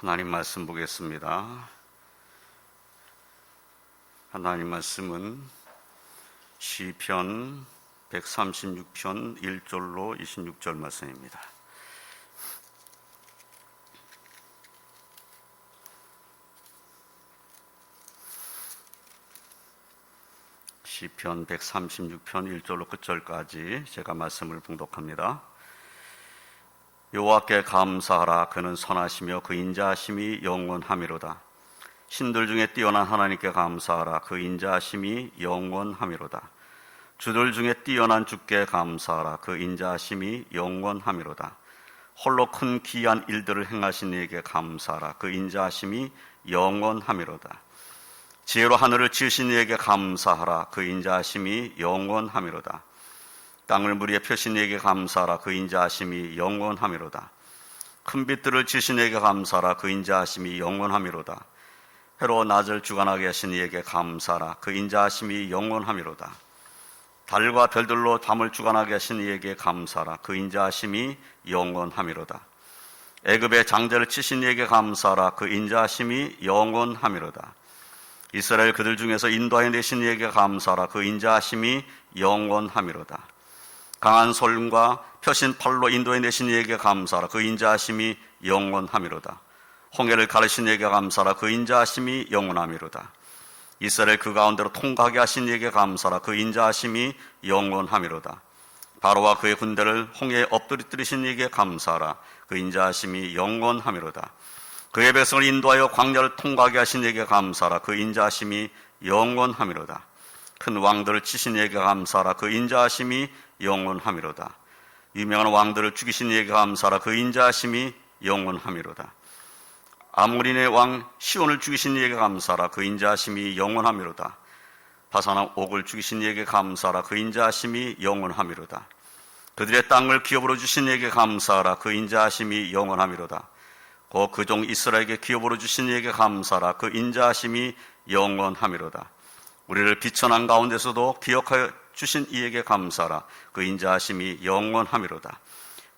하나님 말씀 보겠습니다. 하나님 말씀은 시편 136편 1절로 26절 말씀입니다. 시편 136편 1절로 끝절까지 제가 말씀을 봉독합니다. 여호와께 감사하라. 그는 선하시며 그 인자하심이 영원하미로다. 신들 중에 뛰어난 하나님께 감사하라. 그 인자하심이 영원하미로다. 주들 중에 뛰어난 주께 감사하라. 그 인자하심이 영원하미로다. 홀로 큰 기이한 일들을 행하신 이에게 감사하라. 그 인자하심이 영원하미로다. 지혜로 하늘을 지으신 이에게 감사하라. 그 인자하심이 영원하미로다. 땅을 물 위에 펴신 이에게 감사하라. 그 인자하심이 영원하미로다. 큰 빛들을 지으신 이에게 감사하라. 그 인자하심이 영원하미로다. 해로 낮을 주관하게 하신 이에게 감사하라. 그 인자하심이 영원하미로다. 달과 별들로 밤을 주관하게 하신 이에게 감사하라. 그 인자하심이 영원하미로다. 애굽의 장자를 치신 이에게 감사하라. 그 인자하심이 영원하미로다. 이스라엘 그들 중에서 인도하여 내신 이에게 감사하라. 그 인자하심이 영원하미로다. 강한 손과 펴신 팔로 인도해 내신 이에게 감사하라. 그 인자하심이 영원하미로다. 홍해를 가르신 이에게 감사하라. 그 인자하심이 영원하미로다. 이스라엘 그 가운데로 통과하게 하신 이에게 감사하라. 그 인자하심이 영원하미로다. 바로와 그의 군대를 홍해에 엎드리신 이에게 감사하라. 그 인자하심이 영원하미로다. 그의 백성을 인도하여 광야를 통과하게 하신 이에게 감사하라. 그 인자하심이 영원하미로다. 큰 왕들을 치신 이에게 감사하라. 그 인자하심이 영원하미로다. 유명한 왕들을 죽이신 이에게 감사하라. 그 인자하심이 영원하미로다. 아모리의 왕 시온을 죽이신 이에게 감사하라. 그 인자하심이 영원하미로다. 바산 옥을 죽이신 이에게 감사하라. 그 인자하심이 영원하미로다. 그들의 땅을 기업으로 주신 이에게 감사하라. 그 인자하심이 영원하미로다. 곧 그 종 이스라엘에게 기업으로 주신 이에게 감사하라. 그 인자하심이 영원하미로다. 우리를 비천한 가운데서도 기억하여 주신 이에게 감사하라. 그 인자하심이 영원하미로다.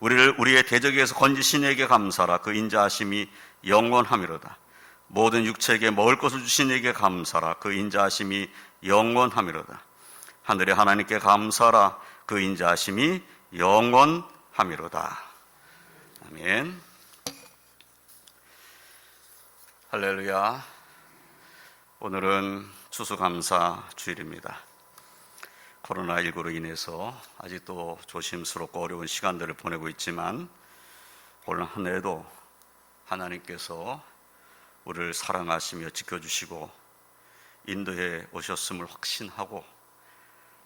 우리를 우리의 대적에서 건지신 이에게 감사하라. 그 인자하심이 영원하미로다. 모든 육체에게 먹을 것을 주신 이에게 감사하라. 그 인자하심이 영원하미로다. 하늘의 하나님께 감사하라. 그 인자하심이 영원하미로다. 아멘. 할렐루야. 오늘은 추수감사 주일입니다. 코로나19로 인해서 아직도 조심스럽고 어려운 시간들을 보내고 있지만 올 한 해도 하나님께서 우리를 사랑하시며 지켜주시고 인도해 오셨음을 확신하고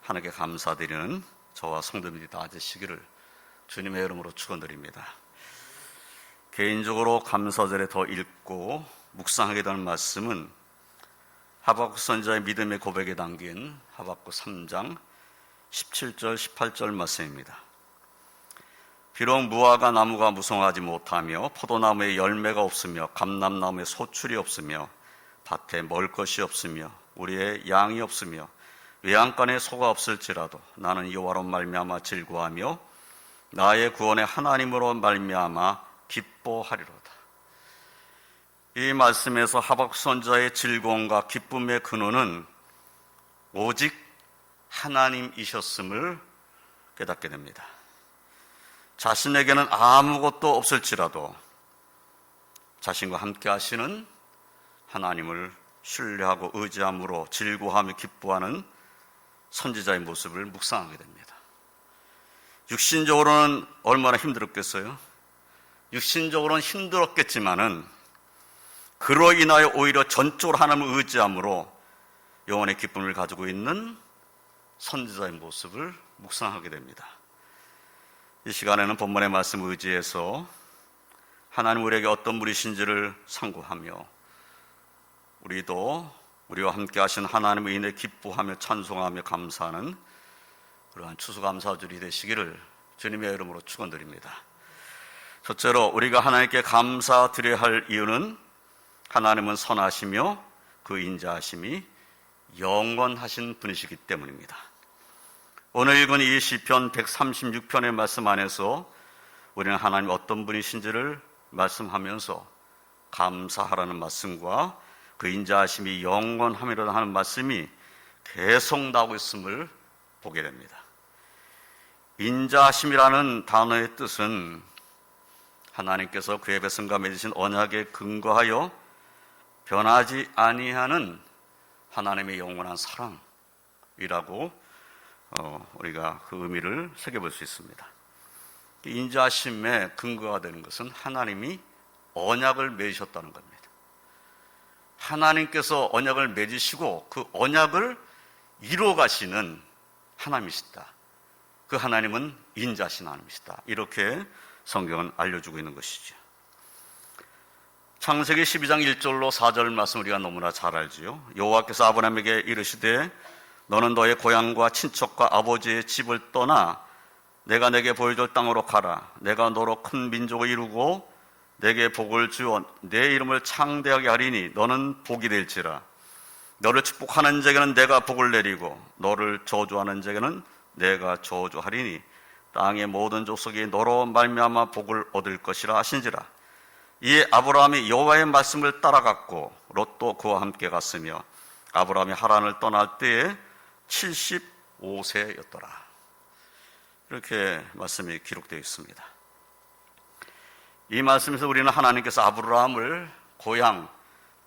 하나님께 감사드리는 저와 성도님들이 다 되시기를 주님의 이름으로 축원드립니다. 개인적으로 감사절에 더 읽고 묵상하게 되는 말씀은 하박국 선지자의 믿음의 고백에 담긴 하박국 3장 17절 18절 말씀입니다. 비록 무화과 나무가 무성하지 못하며 포도나무에 열매가 없으며 감람나무에 소출이 없으며 밭에 먹을 것이 없으며 우리의 양이 없으며 외양간에 소가 없을지라도 나는 여호와로 말미암아 즐거워하며 나의 구원의 하나님으로 말미암아 기뻐하리로다. 이 말씀에서 하박국 선지자의 즐거움과 기쁨의 근원은 오직 하나님이셨음을 깨닫게 됩니다. 자신에게는 아무것도 없을지라도 자신과 함께 하시는 하나님을 신뢰하고 의지함으로 즐거워하며 기뻐하는 선지자의 모습을 묵상하게 됩니다. 육신적으로는 얼마나 힘들었겠어요? 육신적으로는 힘들었겠지만은 그로 인하여 오히려 전적으로 하나님을 의지함으로 영혼의 기쁨을 가지고 있는 선지자의 모습을 묵상하게 됩니다. 이 시간에는 본문의 말씀을 의지해서 하나님 우리에게 어떤 분이신지를 상고하며 우리도 우리와 함께 하신 하나님의 인에 기뻐하며 찬송하며 감사하는 그러한 추수감사주일이 되시기를 주님의 이름으로 축원드립니다. 첫째로 우리가 하나님께 감사드려야 할 이유는 하나님은 선하시며 그 인자하심이 영원하신 분이시기 때문입니다. 오늘 읽은 이 시편 136편의 말씀 안에서 우리는 하나님 어떤 분이신지를 말씀하면서 감사하라는 말씀과 그 인자하심이 영원함이로다 하는 말씀이 계속 나오고 있음을 보게 됩니다. 인자하심이라는 단어의 뜻은 하나님께서 그의 백성과 맺으신 언약에 근거하여 변하지 아니하는 하나님의 영원한 사랑이라고 우리가 그 의미를 새겨볼 수 있습니다. 인자하심의 근거가 되는 것은 하나님이 언약을 맺으셨다는 겁니다. 하나님께서 언약을 맺으시고 그 언약을 이루어 가시는 하나님이시다. 그 하나님은 인자하신 하나님이시다. 이렇게 성경은 알려주고 있는 것이죠. 창세기 12장 1절로 4절 말씀 우리가 너무나 잘 알지요. 여호와께서 아브라함에게 이르시되 너는 너의 고향과 친척과 아버지의 집을 떠나 내가 내게 보여줄 땅으로 가라. 내가 너로 큰 민족을 이루고 내게 복을 주어 내 이름을 창대하게 하리니 너는 복이 될지라. 너를 축복하는 자에게는 내가 복을 내리고 너를 저주하는 자에게는 내가 저주하리니 땅의 모든 족속이 너로 말미암아 복을 얻을 것이라 하신지라. 이에 아브라함이 여호와의 말씀을 따라갔고 롯도 그와 함께 갔으며 아브라함이 하란을 떠날 때에 75세였더라. 이렇게 말씀이 기록되어 있습니다. 이 말씀에서 우리는 하나님께서 아브라함을 고향,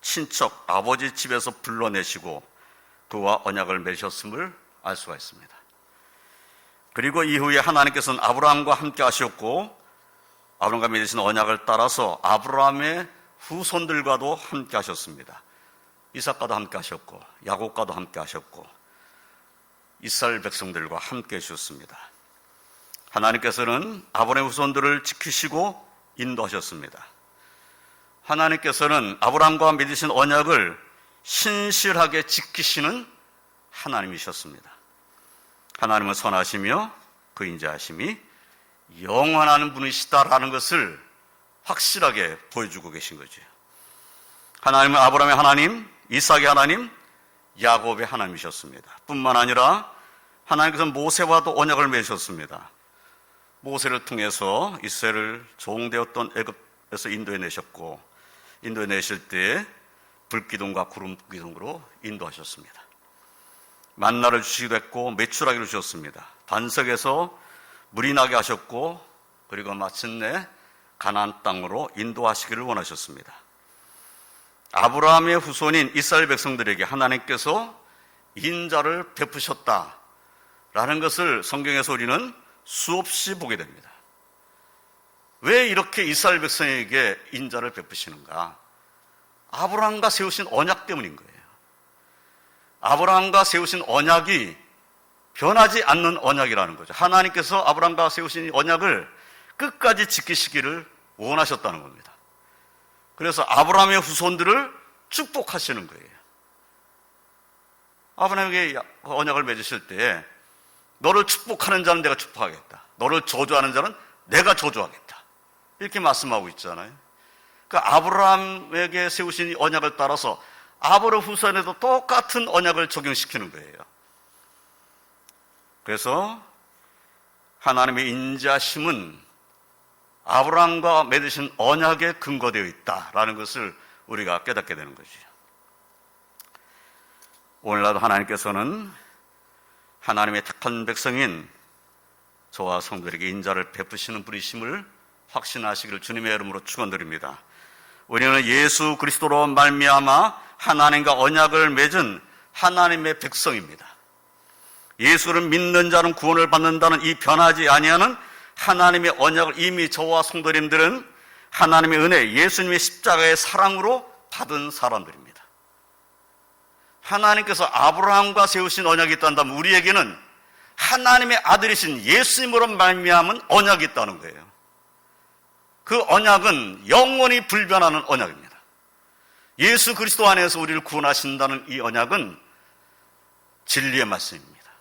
친척, 아버지 집에서 불러내시고 그와 언약을 맺으셨음을 알 수가 있습니다. 그리고 이후에 하나님께서는 아브라함과 함께 하셨고 아브라함과 맺으신 언약을 따라서 아브라함의 후손들과도 함께 하셨습니다. 이삭과도 함께 하셨고 야곱과도 함께 하셨고 이스라엘 백성들과 함께 해주셨습니다. 하나님께서는 아브라함의 후손들을 지키시고 인도하셨습니다. 하나님께서는 아브라함과 맺으신 언약을 신실하게 지키시는 하나님이셨습니다. 하나님은 선하시며 그 인자하심이 영원한 분이시다라는 것을 확실하게 보여주고 계신 거죠. 하나님은 아브라함의 하나님, 이삭의 하나님, 야곱의 하나님이셨습니다. 뿐만 아니라 하나님께서는 모세와도 언약을 맺으셨습니다. 모세를 통해서 이스라엘을 종되었던 애굽에서 인도해 내셨고 인도해 내실 때 불기둥과 구름기둥으로 인도하셨습니다. 만나를 주시기도 했고 메추라기를 주셨습니다. 반석에서 물이 나게 하셨고 그리고 마침내 가나안 땅으로 인도하시기를 원하셨습니다. 아브라함의 후손인 이스라엘 백성들에게 하나님께서 인자를 베푸셨다라는 것을 성경에서 우리는 수없이 보게 됩니다. 왜 이렇게 이스라엘 백성에게 인자를 베푸시는가? 아브라함과 세우신 언약 때문인 거예요. 아브라함과 세우신 언약이 변하지 않는 언약이라는 거죠. 하나님께서 아브라함과 세우신 언약을 끝까지 지키시기를 원하셨다는 겁니다. 그래서 아브라함의 후손들을 축복하시는 거예요. 아브라함에게 언약을 맺으실 때 너를 축복하는 자는 내가 축복하겠다. 너를 저주하는 자는 내가 저주하겠다. 이렇게 말씀하고 있잖아요. 그러니까 아브라함에게 세우신 언약을 따라서 아브라함 후손에도 똑같은 언약을 적용시키는 거예요. 그래서 하나님의 인자심은 아브라함과 맺으신 언약에 근거되어 있다라는 것을 우리가 깨닫게 되는 것이죠. 오늘날도 하나님께서는 하나님의 택한 백성인 저와 성도들에게 인자를 베푸시는 분이심을 확신하시기를 주님의 이름으로 축원드립니다. 우리는 예수 그리스도로 말미암아 하나님과 언약을 맺은 하나님의 백성입니다. 예수를 믿는 자는 구원을 받는다는 이 변하지 아니하는 하나님의 언약을 이미 저와 성도님들은 하나님의 은혜, 예수님의 십자가의 사랑으로 받은 사람들입니다. 하나님께서 아브라함과 세우신 언약이 있다면 우리에게는 하나님의 아들이신 예수님으로 말미암은 언약이 있다는 거예요. 그 언약은 영원히 불변하는 언약입니다. 예수 그리스도 안에서 우리를 구원하신다는 이 언약은 진리의 말씀입니다.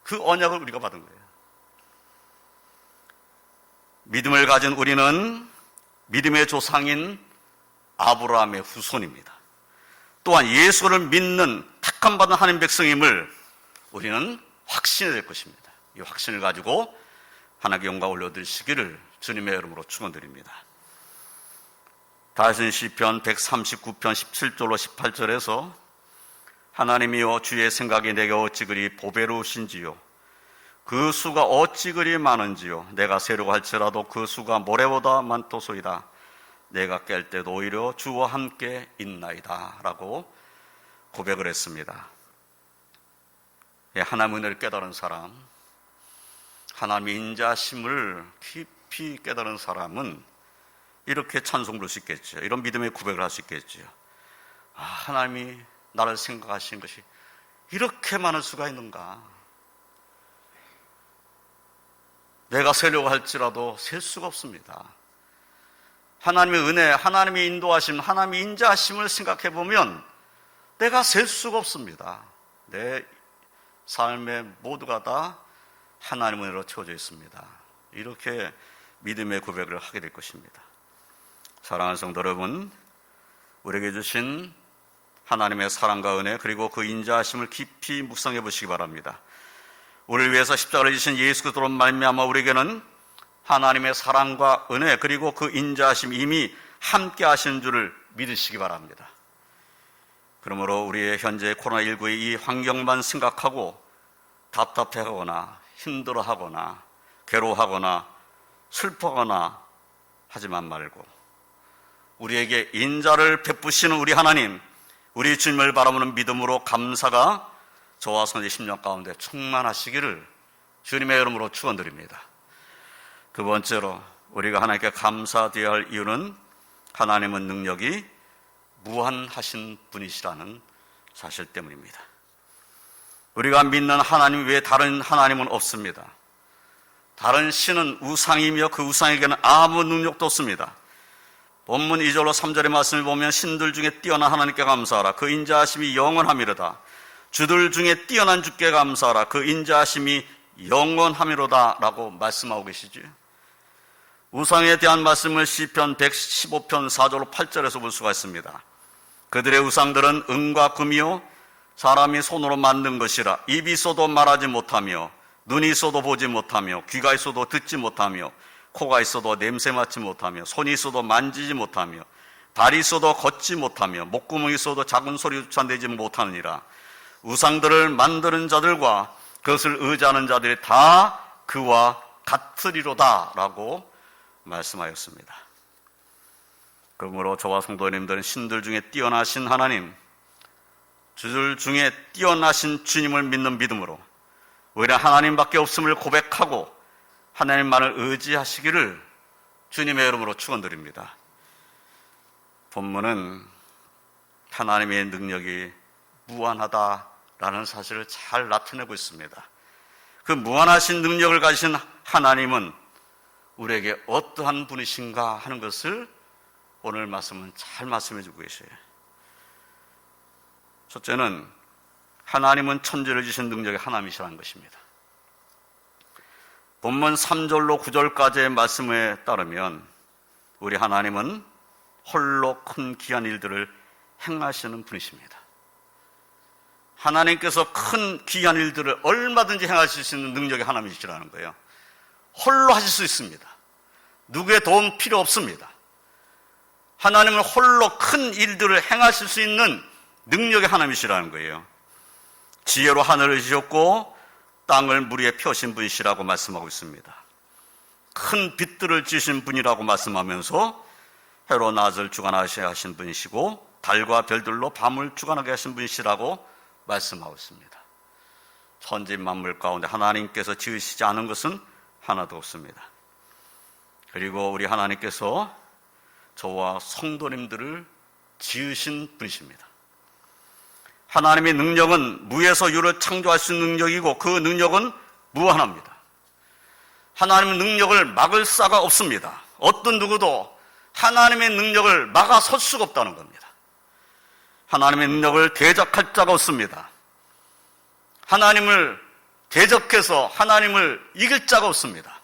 그 언약을 우리가 받은 거예요. 믿음을 가진 우리는 믿음의 조상인 아브라함의 후손입니다. 또한 예수를 믿는 택함받은 하나님 백성임을 우리는 확신해야 될 것입니다. 이 확신을 가지고 하나님께 영광을 올려드리시기를 주님의 이름으로 축원드립니다. 다신 시편 139편 17절로 18절에서 하나님이여 주의 생각이 내게 어찌 그리 보배로우신지요 그 수가 어찌 그리 많은지요 내가 세려고 할지라도 그 수가 모래보다 많도소이다 내가 깰 때도 오히려 주와 함께 있나이다 라고 고백을 했습니다. 하나님의 은혜를 깨달은 사람, 하나님의 인자심을 깊이 깨달은 사람은 이렇게 찬송 부를 수 있겠죠. 이런 믿음의 고백을 할 수 있겠죠. 하나님이 나를 생각하신 것이 이렇게 많을 수가 있는가. 내가 세려고 할지라도 셀 수가 없습니다. 하나님의 은혜, 하나님의 인도하심, 하나님의 인자하심을 생각해 보면 내가 셀 수가 없습니다. 내 삶의 모두가 다 하나님의 은혜로 채워져 있습니다. 이렇게 믿음의 고백을 하게 될 것입니다. 사랑하는 성도 여러분, 우리에게 주신 하나님의 사랑과 은혜 그리고 그 인자하심을 깊이 묵상해 보시기 바랍니다. 우리를 위해서 십자가를 지신 예수 그리스도로 말미암아 우리에게는 하나님의 사랑과 은혜 그리고 그 인자하심 이미 함께 하시는 줄을 믿으시기 바랍니다. 그러므로 우리의 현재 코로나19의 이 환경만 생각하고 답답해하거나 힘들어하거나 괴로워하거나 슬퍼하거나 하지만 말고 우리에게 인자를 베푸시는 우리 하나님, 우리 주님을 바라보는 믿음으로 감사가 저와 성도의 심령 가운데 충만하시기를 주님의 이름으로 축원드립니다. 두 번째로 우리가 하나님께 감사드려야 할 이유는 하나님은 능력이 무한하신 분이시라는 사실 때문입니다. 우리가 믿는 하나님 외에 다른 하나님은 없습니다. 다른 신은 우상이며 그 우상에게는 아무 능력도 없습니다. 본문 2절로 3절의 말씀을 보면 신들 중에 뛰어난 하나님께 감사하라 그 인자하심이 영원함이로다 주들 중에 뛰어난 주께 감사하라 그 인자하심이 영원함이로다 라고 말씀하고 계시죠. 우상에 대한 말씀을 시편 115편 4절로 8절에서 볼 수가 있습니다. 그들의 우상들은 은과 금이요 사람이 손으로 만든 것이라 입이 있어도 말하지 못하며 눈이 있어도 보지 못하며 귀가 있어도 듣지 못하며 코가 있어도 냄새 맡지 못하며 손이 있어도 만지지 못하며 발이 있어도 걷지 못하며 목구멍이 있어도 작은 소리조차 내지 못하느니라. 우상들을 만드는 자들과 그것을 의지하는 자들이 다 그와 같으리로다 라고 말씀하였습니다. 그러므로 저와 성도님들은 신들 중에 뛰어나신 하나님, 주들 중에 뛰어나신 주님을 믿는 믿음으로 오히려 하나님밖에 없음을 고백하고 하나님만을 의지하시기를 주님의 이름으로 축원드립니다. 본문은 하나님의 능력이 무한하다라는 사실을 잘 나타내고 있습니다. 그 무한하신 능력을 가지신 하나님은 우리에게 어떠한 분이신가 하는 것을 오늘 말씀은 잘 말씀해 주고 계셔요. 첫째는 하나님은 천지를 지신 능력의 하나님이시라는 것입니다. 본문 3절로 9절까지의 말씀에 따르면 우리 하나님은 홀로 큰 귀한 일들을 행하시는 분이십니다. 하나님께서 큰 귀한 일들을 얼마든지 행하실 수 있는 능력의 하나님이시라는 거예요. 홀로 하실 수 있습니다. 누구의 도움 필요 없습니다. 하나님은 홀로 큰 일들을 행하실 수 있는 능력의 하나님이시라는 거예요. 지혜로 하늘을 지셨고 땅을 물 위에 펴신 분이시라고 말씀하고 있습니다. 큰 빛들을 지으신 분이라고 말씀하면서 해로 낮을 주관하게 하신 분이시고 달과 별들로 밤을 주관하게 하신 분이시라고 말씀하고 있습니다. 천지 만물 가운데 하나님께서 지으시지 않은 것은 하나도 없습니다. 그리고 우리 하나님께서 저와 성도님들을 지으신 분이십니다. 하나님의 능력은 무에서 유를 창조할 수 있는 능력이고 그 능력은 무한합니다. 하나님의 능력을 막을 수가 없습니다. 어떤 누구도 하나님의 능력을 막아설 수가 없다는 겁니다. 하나님의 능력을 대적할 자가 없습니다. 하나님을 대적해서 하나님을 이길 자가 없습니다.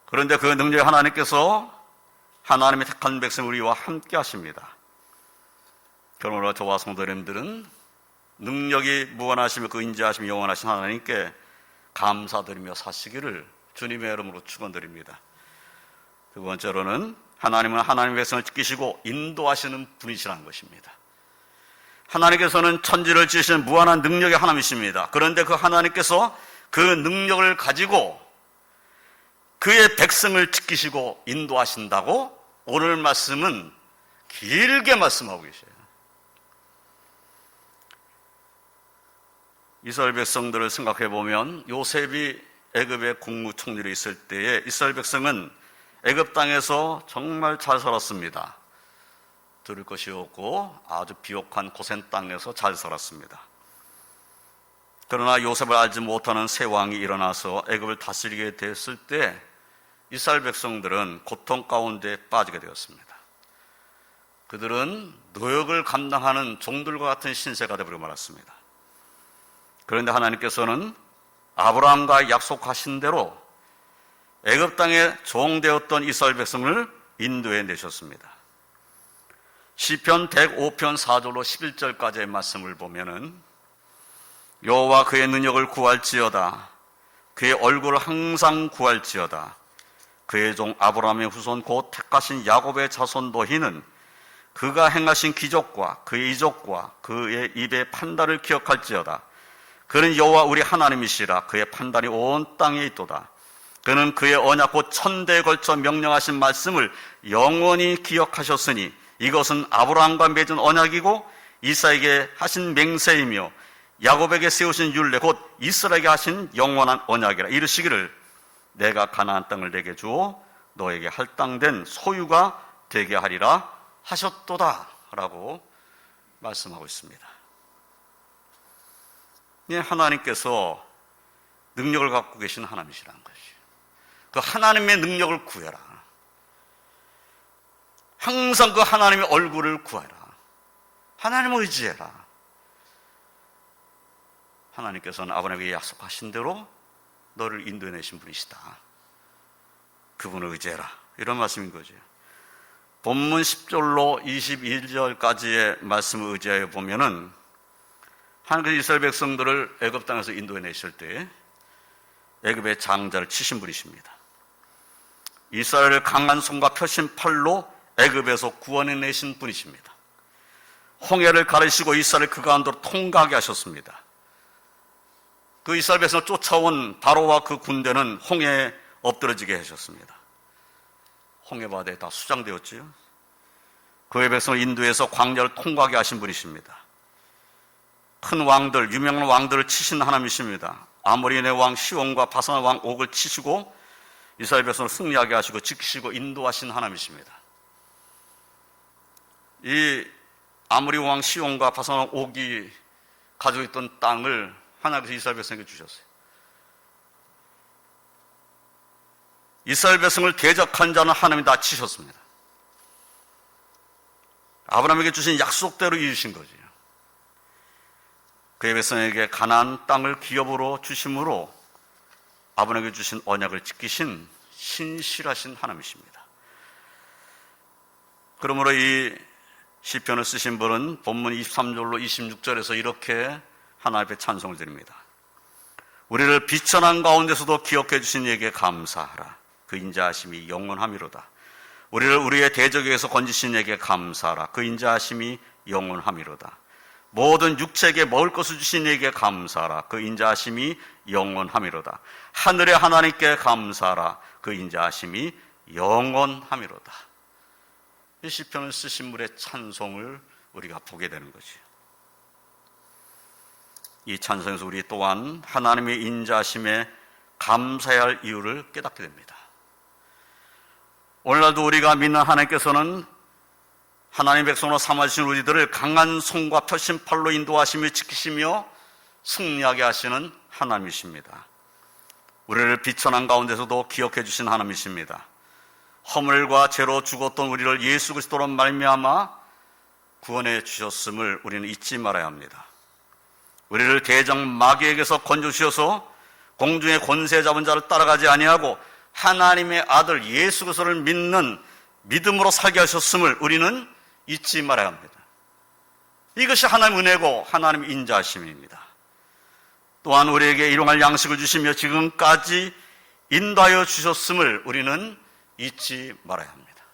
그런데 그 능력의 하나님께서 하나님의 택한 백성 우리와 함께 하십니다. 그러므로 저와 성도님들은 능력이 무한하시며 그 인자하심이 영원하신 하나님께 감사드리며 사시기를 주님의 이름으로 축원드립니다. 두 번째로는 하나님은 하나님의 백성을 지키시고 인도하시는 분이시라는 것입니다. 하나님께서는 천지를 지으시는 무한한 능력의 하나님이십니다. 그런데 그 하나님께서 그 능력을 가지고 그의 백성을 지키시고 인도하신다고 오늘 말씀은 길게 말씀하고 계셔요. 이스라엘 백성들을 생각해 보면 요셉이 애굽의 국무총리로 있을 때에 이스라엘 백성은 애굽 땅에서 정말 잘 살았습니다. 들을 것이 없고 아주 비옥한 고센 땅에서 잘 살았습니다. 그러나 요셉을 알지 못하는 새 왕이 일어나서 애굽을 다스리게 됐을 때 이스라엘 백성들은 고통 가운데 빠지게 되었습니다. 그들은 노역을 감당하는 종들과 같은 신세가 되어버리고 말았습니다. 그런데 하나님께서는 아브라함과 약속하신 대로 애굽 땅에 종되었던 이스라엘 백성을 인도해 내셨습니다. 시편 105편 4절로 11절까지의 말씀을 보면은 여호와 그의 능력을 구할지어다. 그의 얼굴을 항상 구할지어다. 그의 종 아브라함의 후손 곧 택하신 야곱의 자손 너희는 그가 행하신 기적과 그의 이적과 그의 입의 판단을 기억할지어다. 그는 여호와 우리 하나님이시라. 그의 판단이 온 땅에 있도다. 그는 그의 언약 곧 천대에 걸쳐 명령하신 말씀을 영원히 기억하셨으니 이것은 아브라함과 맺은 언약이고 이삭에게 하신 맹세이며 야곱에게 세우신 율례 곧 이스라엘에게 하신 영원한 언약이라. 이르시기를 내가 가나안 땅을 내게 주어 너에게 할당된 소유가 되게 하리라 하셨도다 라고 말씀하고 있습니다. 하나님께서 능력을 갖고 계신 하나님이시라는 것이에요. 그 하나님의 능력을 구해라. 항상 그 하나님의 얼굴을 구하라. 하나님을 의지해라. 하나님께서는 아브라함에게 약속하신 대로 너를 인도해내신 분이시다. 그분을 의지해라. 이런 말씀인 거죠. 본문 10절로 21절까지의 말씀을 의지하여 보면은 하나님께서 이스라엘 백성들을 애굽 땅에서 인도해내실 때 애굽의 장자를 치신 분이십니다. 이스라엘을 강한 손과 펴신 팔로 애굽에서 구원해내신 분이십니다. 홍해를 가르시고 이스라엘을 그 가운데로 통과하게 하셨습니다. 그 이스라엘 백성을 쫓아온 바로와 그 군대는 홍해에 엎드러지게 하셨습니다. 홍해바다에 다 수장되었지요. 그의 백성을 인도해서 광야를 통과하게 하신 분이십니다. 큰 왕들, 유명한 왕들을 치신 하나님이십니다. 아모리의 왕 시온과 바산 왕 옥을 치시고 이스라엘 백성을 승리하게 하시고 지키시고 인도하신 하나님이십니다. 이 아모리 왕 시온과 바산 왕 옥이 가지고 있던 땅을 하나님께서 이스라엘 백성에게 주셨어요. 이스라엘 백성을 대적한 자는 하나님이 다 치셨습니다. 아브라함에게 주신 약속대로 이루신 거죠. 그의 백성에게 가나안 땅을 기업으로 주심으로 아브라함에게 주신 언약을 지키신 신실하신 하나님이십니다. 그러므로 이 시편을 쓰신 분은 본문 23절로 26절에서 이렇게 하나님 앞에 찬송을 드립니다. 우리를 비천한 가운데서도 기억해 주신 이에게 감사하라. 그 인자하심이 영원함이로다. 우리를 우리의 대적에게서 건지신 이에게 감사하라. 그 인자하심이 영원함이로다. 모든 육체에게 먹을 것을 주신 이에게 감사하라. 그 인자하심이 영원함이로다. 하늘의 하나님께 감사하라. 그 인자하심이 영원함이로다. 이 시편을 쓰신 분의 찬송을 우리가 보게 되는 거지요. 이 찬송에서 우리 또한 하나님의 인자하심에 감사해야 할 이유를 깨닫게 됩니다. 오늘날도 우리가 믿는 하나님께서는 하나님의 백성으로 삼아주신 우리들을 강한 손과 펴신 팔로 인도하시며 지키시며 승리하게 하시는 하나님이십니다. 우리를 비천한 가운데서도 기억해 주신 하나님이십니다. 허물과 죄로 죽었던 우리를 예수 그리스도로 말미암아 구원해 주셨음을 우리는 잊지 말아야 합니다. 우리를 대적 마귀에게서 건져주셔서 공중의 권세 잡은 자를 따라가지 아니하고 하나님의 아들 예수 그리스도를 믿는 믿음으로 살게 하셨음을 우리는 잊지 말아야 합니다. 이것이 하나님의 은혜고 하나님의 인자하심입니다. 또한 우리에게 일용할 양식을 주시며 지금까지 인도하여 주셨음을 우리는 잊지 말아야 합니다.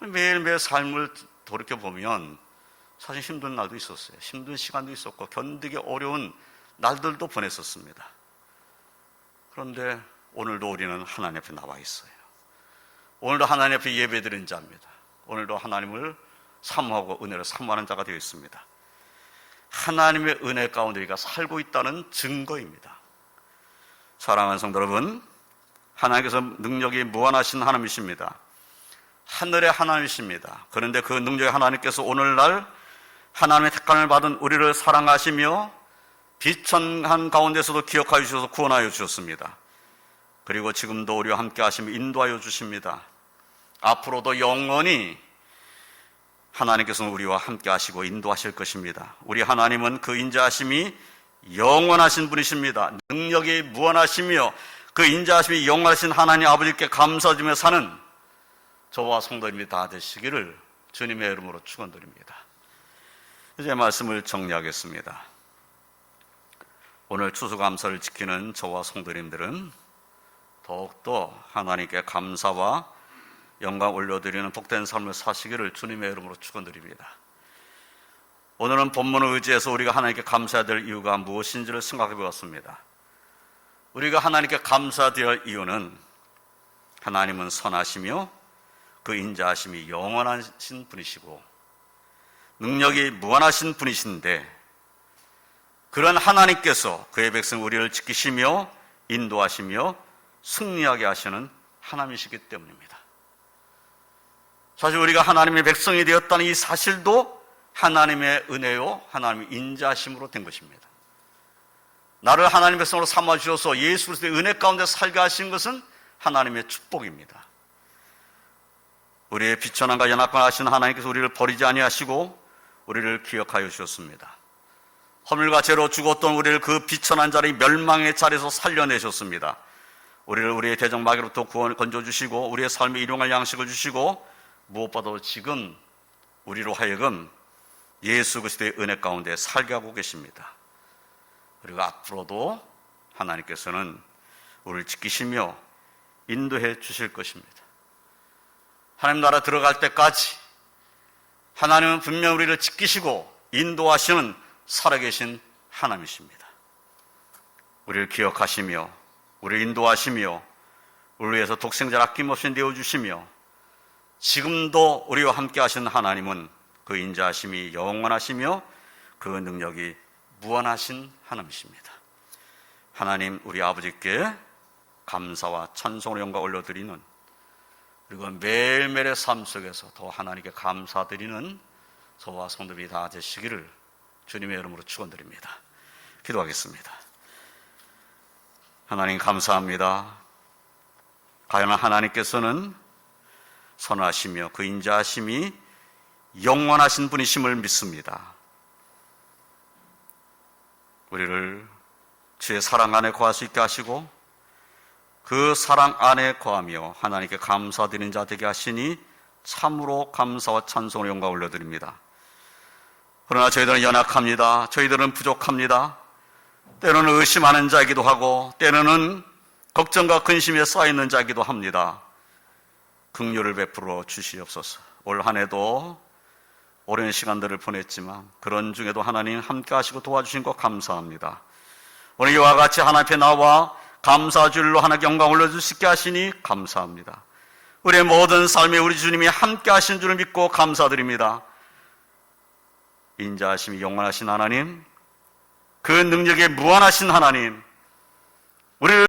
매일매일 삶을 돌이켜보면 사실 힘든 날도 있었어요. 힘든 시간도 있었고 견디기 어려운 날들도 보냈었습니다. 그런데 오늘도 우리는 하나님 앞에 나와 있어요. 오늘도 하나님 앞에 예배드린 자입니다. 오늘도 하나님을 사모하고 은혜를 사모하는 자가 되어 있습니다. 하나님의 은혜 가운데 우리가 살고 있다는 증거입니다. 사랑하는 성도 여러분, 하나님께서 능력이 무한하신 하나님이십니다. 하늘의 하나님이십니다. 그런데 그 능력의 하나님께서 오늘날 하나님의 택함을 받은 우리를 사랑하시며 비천한 가운데서도 기억하여 주셔서 구원하여 주셨습니다. 그리고 지금도 우리와 함께 하시며 인도하여 주십니다. 앞으로도 영원히 하나님께서는 우리와 함께 하시고 인도하실 것입니다. 우리 하나님은 그 인자하심이 영원하신 분이십니다. 능력이 무한하시며 그 인자하심이 영원하신 하나님 아버지께 감사드리며 사는 저와 성도님이 다 되시기를 주님의 이름으로 축원드립니다. 이제 말씀을 정리하겠습니다. 오늘 추수감사를 지키는 저와 성도님들은 더욱더 하나님께 감사와 영광 올려드리는 복된 삶을 사시기를 주님의 이름으로 축원드립니다. 오늘은 본문을 의지해서 우리가 하나님께 감사해야 될 이유가 무엇인지를 생각해 보았습니다. 우리가 하나님께 감사드려야 할 이유는 하나님은 선하시며 그 인자하심이 영원하신 분이시고 능력이 무한하신 분이신데 그런 하나님께서 그의 백성 우리를 지키시며 인도하시며 승리하게 하시는 하나님이시기 때문입니다. 사실 우리가 하나님의 백성이 되었다는 이 사실도 하나님의 은혜요 하나님의 인자하심으로 된 것입니다. 나를 하나님의 백성으로 삼아주셔서 예수 그리스도의 은혜 가운데 살게 하신 것은 하나님의 축복입니다. 우리의 비천함과 연약함을 아시는 하나님께서 우리를 버리지 아니하시고 우리를 기억하여 주셨습니다. 허물과 죄로 죽었던 우리를 그 비천한 자리 멸망의 자리에서 살려내셨습니다. 우리를 우리의 대적마귀로부터 건져주시고 우리의 삶에 일용할 양식을 주시고 무엇보다도 지금 우리로 하여금 예수 그리스도의 은혜 가운데 살게 하고 계십니다. 그리고 앞으로도 하나님께서는 우리를 지키시며 인도해 주실 것입니다. 하나님 나라 들어갈 때까지 하나님은 분명 우리를 지키시고 인도하시는 살아계신 하나님이십니다. 우리를 기억하시며 우리를 인도하시며 우리를 위해서 독생자를 아낌없이 내어주시며 지금도 우리와 함께 하시는 하나님은 그 인자하심이 영원하시며 그 능력이 무한하신 하나님이십니다. 하나님 우리 아버지께 감사와 찬송을 영광 올려드리는 그리고 매일매일의 삶 속에서 더 하나님께 감사드리는 저와 성도들이 다 되시기를 주님의 이름으로 축원드립니다. 기도하겠습니다. 하나님 감사합니다. 과연 하나님께서는 선하시며 그 인자하심이 영원하신 분이심을 믿습니다. 우리를 주의 사랑 안에 거할 수 있게 하시고 그 사랑 안에 거하며 하나님께 감사드리는 자 되게 하시니 참으로 감사와 찬송을 영광 올려드립니다. 그러나 저희들은 연약합니다. 저희들은 부족합니다. 때로는 의심하는 자이기도 하고 때로는 걱정과 근심에 쌓이는 자이기도 합니다. 긍휼을 베풀어 주시옵소서. 올 한 해도 오랜 시간들을 보냈지만 그런 중에도 하나님 함께 하시고 도와주신 것 감사합니다. 오늘 이와 같이 하나님 앞에 나와 감사줄로 하나님께 영광 올려줄 수 있게 하시니 감사합니다. 우리의 모든 삶에 우리 주님이 함께 하신 줄을 믿고 감사드립니다. 인자하심이 영원하신 하나님, 그 능력에 무한하신 하나님, 우리를